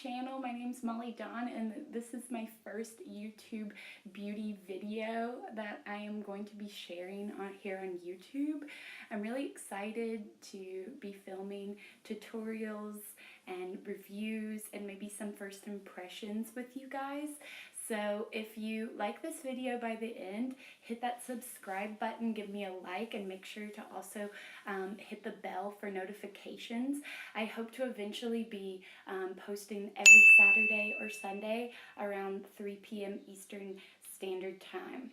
channel. My name's Molly Dawn, and this is my first YouTube beauty video that I am going to be sharing here on YouTube. I'm really excited to be filming tutorials and reviews and maybe some first impressions with you guys. So if you like this video by the end, hit that subscribe button, give me a like, and make sure to also hit the bell for notifications. I hope to eventually be posting every Saturday or Sunday around 3 p.m. Eastern Standard Time.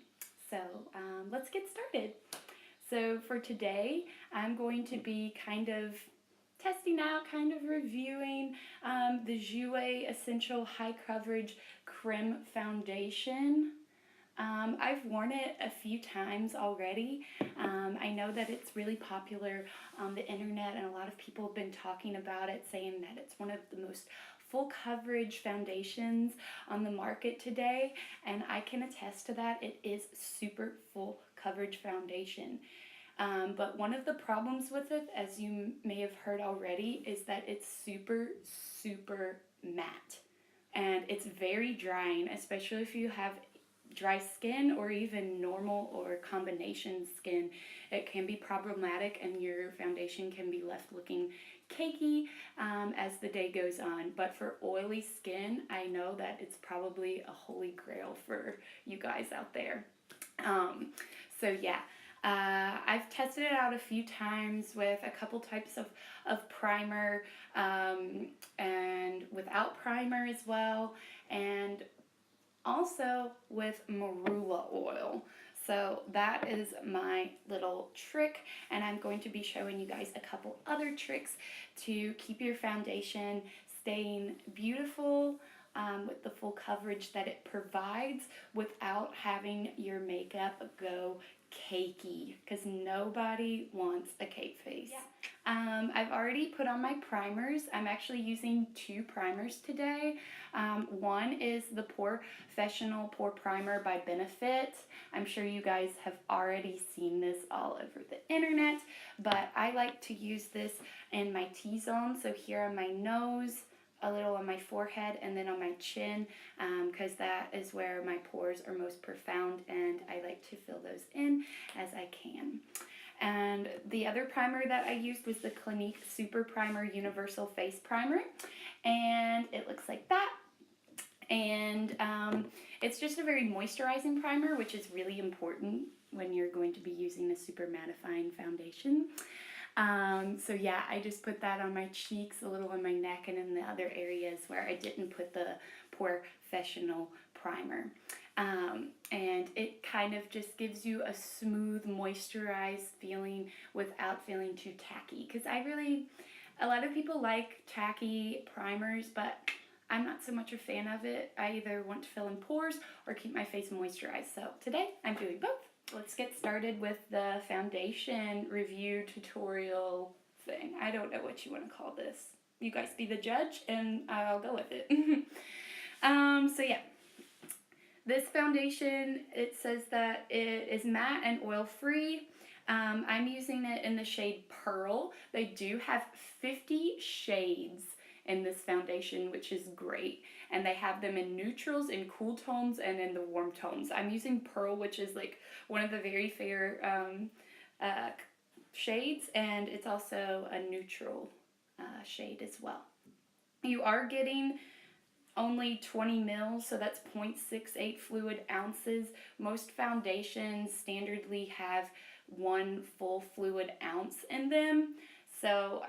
So let's get started. So for today, I'm going to be kind of testing out, kind of reviewing the Jouer Essential High Coverage Creme Foundation. I've worn it a few times already. I know that it's really popular on the internet, and a lot of people have been talking about it, saying that it's one of the most full coverage foundations on the market today, and I can attest to that. It is super full coverage foundation. But one of the problems with it, as you may have heard already, is that it's super matte. And it's very drying, especially if you have dry skin or even normal or combination skin. It can be problematic and your foundation can be left looking cakey as the day goes on. But for oily skin, I know that it's probably a holy grail for you guys out there. So yeah. I've tested it out a few times with a couple types of primer and without primer as well, and also with marula oil. So that is my little trick, and I'm going to be showing you guys a couple other tricks to keep your foundation staying beautiful with the full coverage that it provides without having your makeup go cakey, because nobody wants a cake face. Yeah. I've already put on my primers. I'm actually using two primers today. One is the Professional Pore Primer by Benefit. I'm sure you guys have already seen this all over the internet, but I like to use this in my T-zone, so here on my nose, a little on my forehead, and then on my chin, because that is where my pores are most profound, and I like to fill those in as I can. And the other primer that I used was the Clinique Super Primer Universal Face Primer, and it looks like that. And it's just a very moisturizing primer, which is really important when you're going to be using a super mattifying foundation. So yeah, I just put that on my cheeks, a little on my neck, and in the other areas where I didn't put the Professional primer. And it kind of just gives you a smooth, moisturized feeling without feeling too tacky. Because a lot of people like tacky primers, but I'm not so much a fan of it. I either want to fill in pores or keep my face moisturized. So today I'm doing both. Let's get started with the foundation review tutorial thing. I don't know what you want to call this. You guys be the judge, and I'll go with it. So yeah, this foundation, it says that it is matte and oil-free. I'm using it in the shade Pearl. They do have 50 shades in this foundation, which is great, and they have them in neutrals, in cool tones, and in the warm tones. I'm using Pearl, which is like one of the very fair shades, and it's also a neutral shade as well. You are getting only 20 mils, so that's 0.68 fluid ounces. Most foundations standardly have 1 full fluid ounce in them. So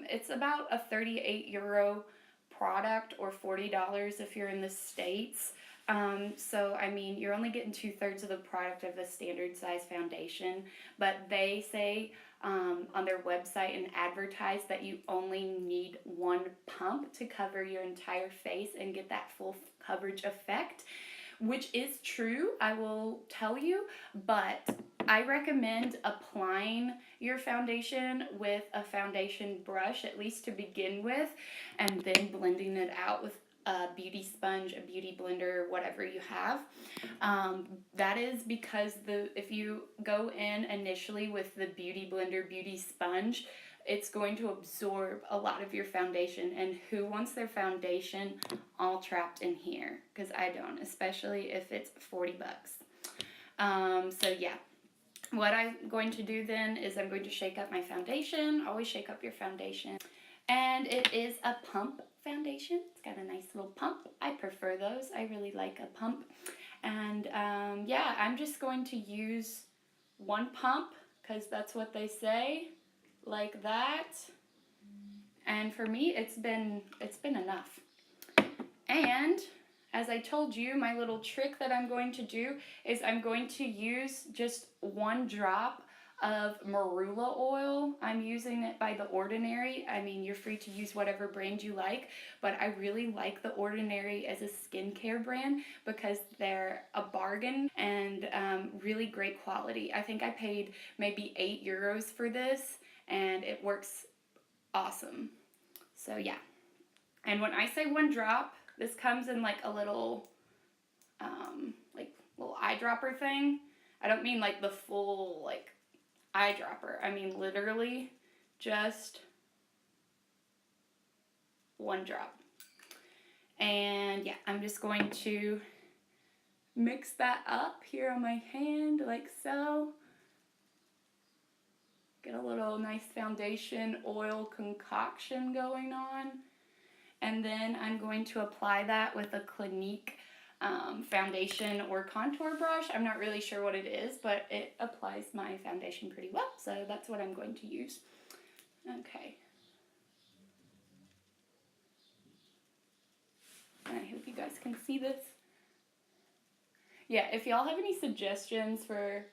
it's about a €38 product, or $40 if you're in the States. So I mean, you're only getting 2/3 of the product of a standard size foundation, but they say on their website and advertise that you only need 1 pump to cover your entire face and get that full coverage effect, which is true, I will tell you, but I recommend applying your foundation with a foundation brush, at least to begin with, and then blending it out with a beauty sponge, a beauty blender, whatever you have. That is because if you go in initially with the beauty blender, beauty sponge, it's going to absorb a lot of your foundation, and who wants their foundation all trapped in here? Because I don't, especially if it's 40 bucks. So yeah, what I'm going to do then is I'm going to shake up my foundation. Always shake up your foundation. And it is a pump foundation. It's got a nice little pump. I prefer those. I really like a pump. And yeah, I'm just going to use one pump because that's what they say, like that. And for me, it's been enough. And as I told you, my little trick that I'm going to do is I'm going to use just one drop of marula oil. I'm using it by The Ordinary. I mean, you're free to use whatever brand you like, but I really like The Ordinary as a skincare brand because they're a bargain and really great quality. I think I paid maybe €8 for this, and it works awesome. So yeah. And when I say one drop, this comes in like a little little eyedropper thing. I don't mean like the full like eyedropper. I mean literally just one drop. And yeah, I'm just going to mix that up here on my hand like so. Get a little nice foundation oil concoction going on. And then I'm going to apply that with a Clinique foundation or contour brush. I'm not really sure what it is, but it applies my foundation pretty well. So that's what I'm going to use. Okay. And I hope you guys can see this. Yeah, if y'all have any suggestions for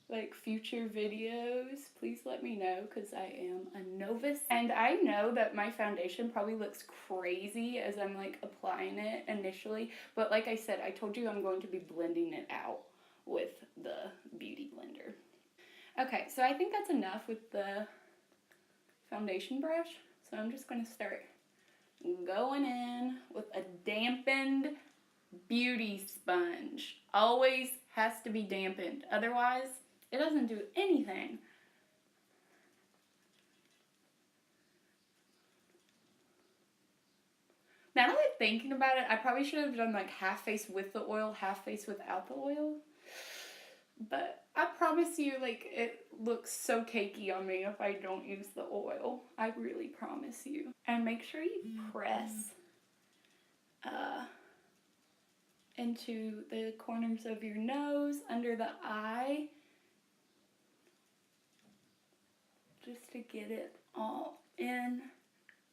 like future videos, please let me know because I am a novice. And I know that my foundation probably looks crazy as I'm like applying it initially, but like I said, I told you I'm going to be blending it out with the beauty blender. Okay, so I think that's enough with the foundation brush. So I'm just going to start going in with a dampened beauty sponge. Always has to be dampened, otherwise it doesn't do anything. Now that I'm thinking about it, I probably should have done like half face with the oil, half face without the oil. But I promise you, like, it looks so cakey on me if I don't use the oil. I really promise you. And make sure you press into the corners of your nose, under the eye, just to get it all in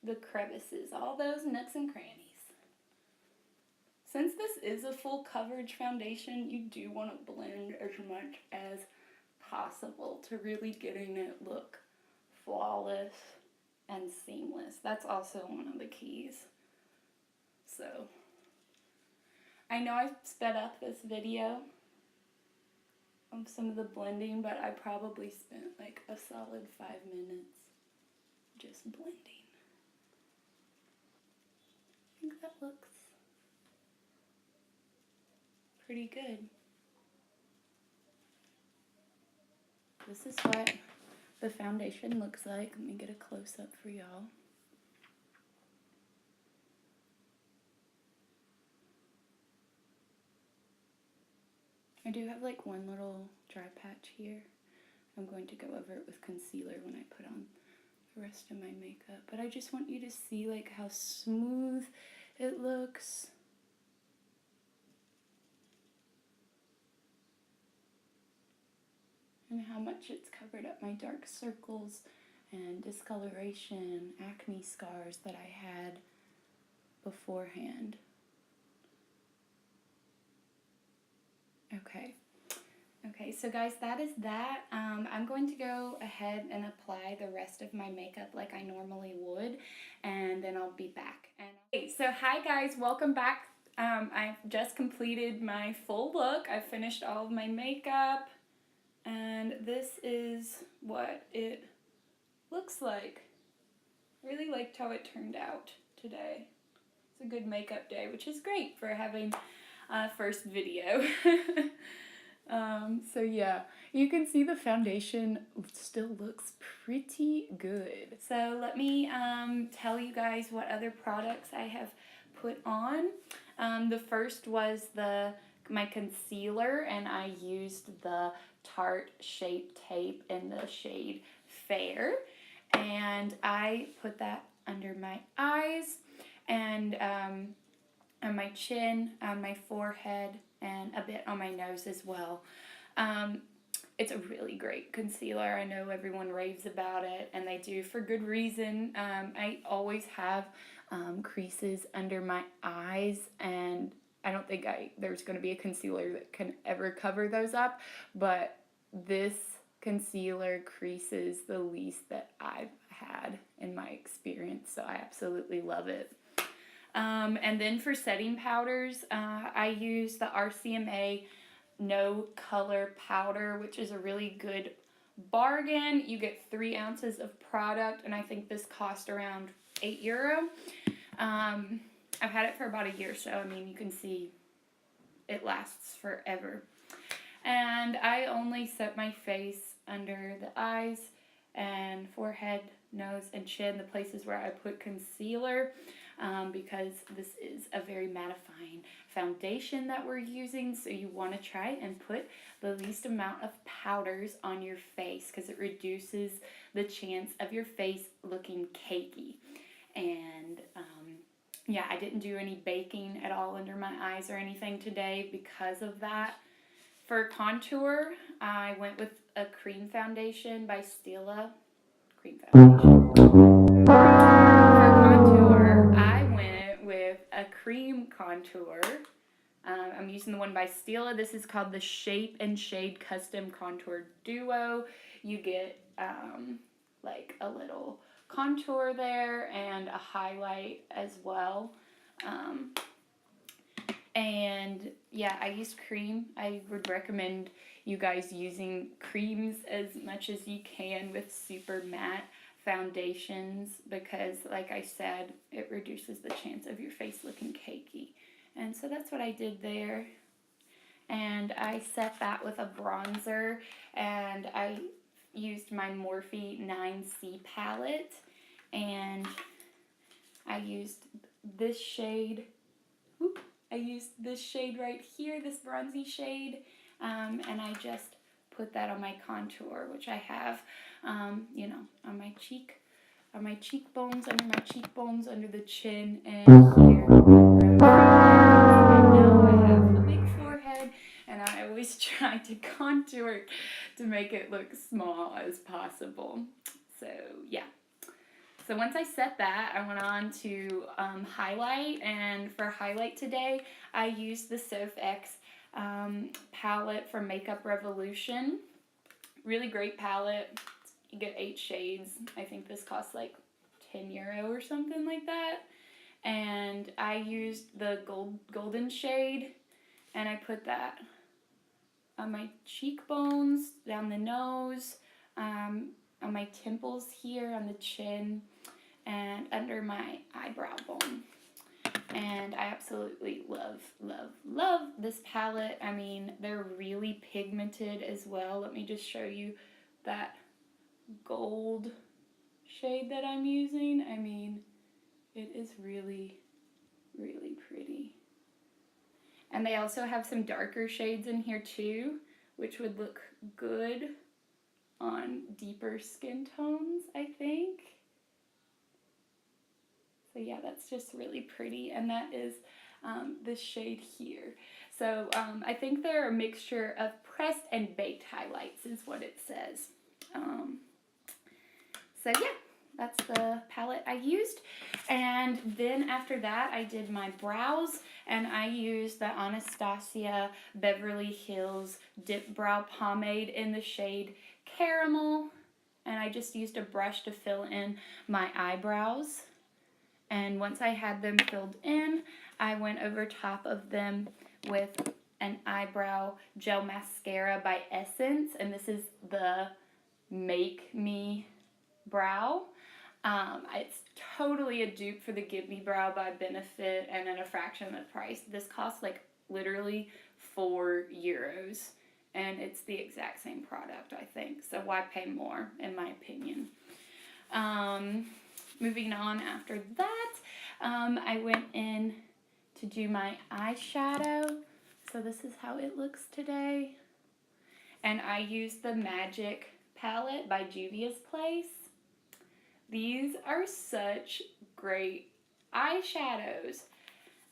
the crevices, all those nooks and crannies. Since this is a full coverage foundation, you do want to blend as much as possible to really getting it look flawless and seamless. That's also one of the keys. So, I know I sped up this video of some of the blending, but I probably spent like a solid 5 minutes just blending. I think that looks pretty good. This is what the foundation looks like. Let me get a close-up for y'all. I do have like one little dry patch here. I'm going to go over it with concealer when I put on the rest of my makeup. But I just want you to see like how smooth it looks. And how much it's covered up my dark circles and discoloration, acne scars that I had beforehand. Okay, so guys, that is that. I'm going to go ahead and apply the rest of my makeup like I normally would, and then I'll be back. Okay, so hi guys, welcome back. I've just completed my full look. I finished all of my makeup, and this is what it looks like. Really liked how it turned out today. a good makeup day, which is great for having a first video. So yeah, you can see the foundation still looks pretty good. So let me tell you guys what other products I have put on. The first was my concealer, and I used the Tarte Shape Tape in the shade Fair, and I put that under my eyes and on my chin, on my forehead, and a bit on my nose as well. It's a really great concealer. I know everyone raves about it, and they do for good reason. I always have creases under my eyes, and I don't think there's going to be a concealer that can ever cover those up, but this concealer creases the least that I've had in my experience, so I absolutely love it. And then for setting powders, I use the RCMA No Color Powder, which is a really good bargain. You get 3 ounces of product, and I think this cost around €8. I've had it for about a year, so I mean, you can see it lasts forever. And I only set my face under the eyes and forehead, nose, and chin, the places where I put concealer, because this is a very mattifying foundation that we're using, so you want to try and put the least amount of powders on your face because it reduces the chance of your face looking cakey. And yeah, I didn't do any baking at all under my eyes or anything today because of that. For contour, I went with a cream foundation by Stila. Cream foundation. For contour, I went with a cream contour. I'm using the one by Stila. This is called the Shape and Shade Custom Contour Duo. You get like a little contour there and a highlight as well. And yeah, I used cream. I would recommend you guys using creams as much as you can with super matte foundations because, like I said, it reduces the chance of your face looking cakey. And so that's what I did there. And I set that with a bronzer, and I used my Morphe 9C palette, and I used this shade. I used this shade right here, this bronzy shade, and I just put that on my contour, which I have, you know, on my cheekbones, under my cheekbones, under the chin, and here. I know I have a big forehead, and I always try to contour to make it look small as possible. So yeah. So once I set that, I went on to highlight, and for highlight today, I used the Soph-X palette from Makeup Revolution. Really great palette. You get 8 shades. I think this costs like €10 or something like that. And I used the golden shade, and I put that on my cheekbones, down the nose, on my temples here, on the chin, and under my eyebrow bone. And I absolutely love, love, love this palette. I mean, they're really pigmented as well. Let me just show you that gold shade that I'm using. I mean, it is really, really pretty. And they also have some darker shades in here too, which would look good on deeper skin tones, I think. So yeah, that's just really pretty, and that is this shade here. So I think they're a mixture of pressed and baked highlights is what it says. So yeah, that's the palette I used. And then after that, I did my brows, and I used the Anastasia Beverly Hills Dip Brow Pomade in the shade Caramel, and I just used a brush to fill in my eyebrows. And once I had them filled in, I went over top of them with an eyebrow gel mascara by Essence, and this is the Make Me Brow. It's totally a dupe for the Give Me Brow by Benefit and at a fraction of the price. This costs like literally €4 and it's the exact same product, I think. So why pay more, in my opinion? Moving on after that, I went in to do my eyeshadow. So this is how it looks today. And I used the Magic palette by Juvia's Place. These are such great eyeshadows.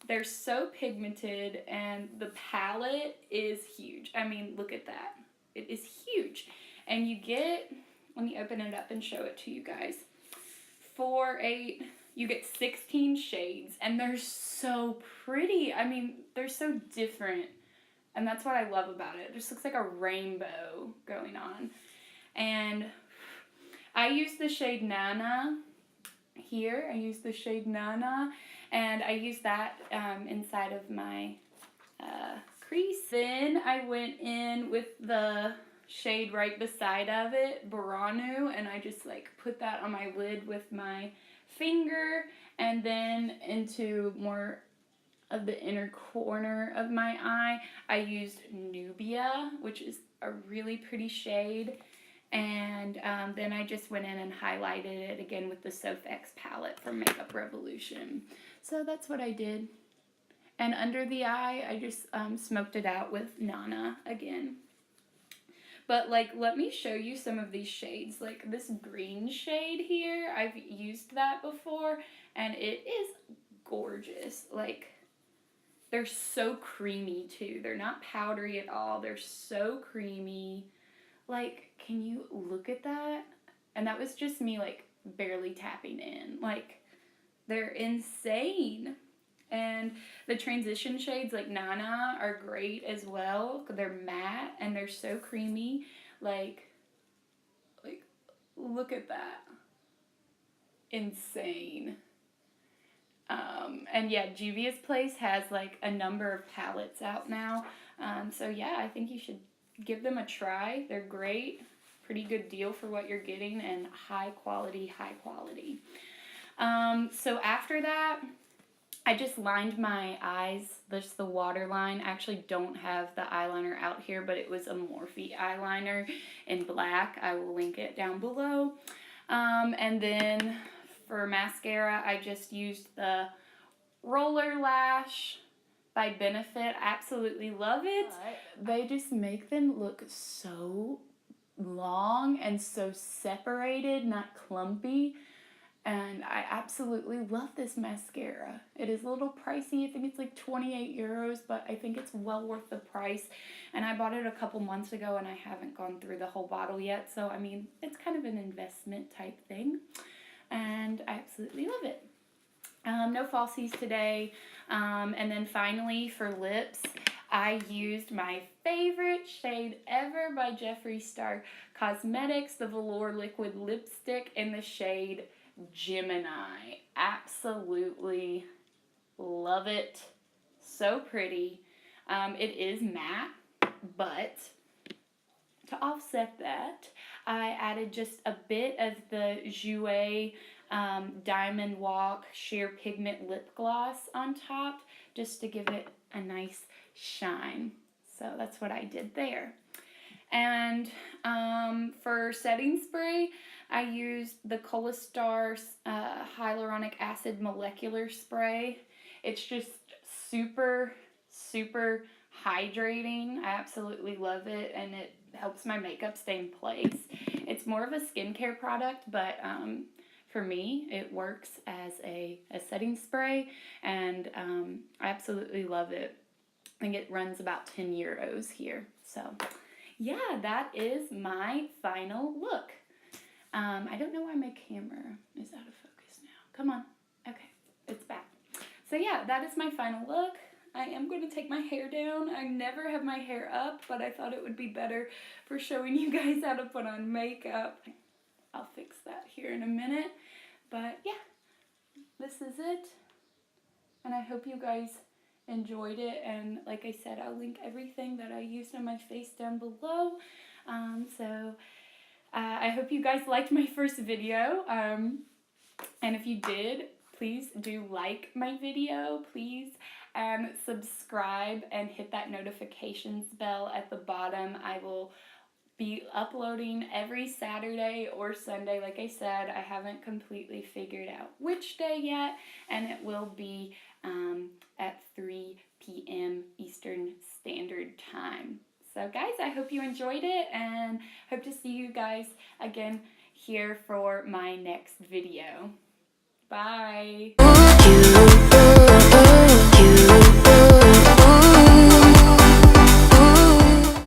They're so pigmented and the palette is huge. I mean, look at that. It is huge. And you get, let me open it up and show it to you guys. You get 16 shades and they're so pretty. I mean, they're so different. And that's what I love about it. It just looks like a rainbow going on. And I use the shade Nana here. I use the shade Nana. And I use that inside of my crease. Then I went in with the shade right beside of it, Baranu. And I just like put that on my lid with my finger. And then into more of the inner corner of my eye, I used Nubia, which is a really pretty shade. And then I just went in and highlighted it again with the Sofx palette from Makeup Revolution. So that's what I did. And under the eye, I just smoked it out with Nana again. But like, let me show you some of these shades. Like this green shade here, I've used that before, and it is gorgeous. Like, they're so creamy too. They're not powdery at all. They're so creamy. Like, can you look at that? And that was just me like barely tapping in. Like, they're insane. And the transition shades like Nana are great as well. They're matte and they're so creamy. Like look at that. Insane. And yeah, Juvia's Place has like a number of palettes out now. So yeah, I think you should give them a try. They're great. Pretty good deal for what you're getting, and high quality, high quality. So after that, I just lined my eyes, just the waterline. I actually don't have the eyeliner out here, but it was a Morphe eyeliner in black. I will link it down below. And then for mascara, I just used the Roller Lash by Benefit. Absolutely love it. They just make them look so long and so separated, not clumpy. And I absolutely love this mascara. It is a little pricey. I think it's like €28, but I think it's well worth the price. And I bought it a couple months ago and I haven't gone through the whole bottle yet. So, I mean, it's kind of an investment type thing. And I absolutely love it. No falsies today. And then finally for lips, I used my favorite shade ever by Jeffree Star Cosmetics, the Velour Liquid Lipstick in the shade Gemini. Absolutely love it. So pretty. It is matte, but to offset that, I added just a bit of the Jouer Diamond Walk Sheer Pigment Lip Gloss on top, just to give it a nice shine. So that's what I did there. And for setting spray, I used the Colosstar Hyaluronic Acid Molecular Spray. It's just super, super hydrating. I absolutely love it, and it helps my makeup stay in place. It's more of a skincare product, but for me, it works as a setting spray, and I absolutely love it. I think it runs about €10 here. So yeah, that is my final look. I don't know why my camera is out of focus now. Come on. Okay, it's back. So yeah, that is my final look. I am going to take my hair down. I never have my hair up, but I thought it would be better for showing you guys how to put on makeup. I'll fix that here in a minute. But yeah, this is it. And I hope you guys enjoyed it. And like I said, I'll link everything that I used on my face down below. I hope you guys liked my first video. And if you did, please do like my video. Please subscribe and hit that notifications bell at the bottom. I will be uploading every Saturday or Sunday. Like I said, I haven't completely figured out which day yet, and it will be at 3 p.m. Eastern Standard Time. So guys, I hope you enjoyed it, and hope to see you guys again here for my next video. Bye!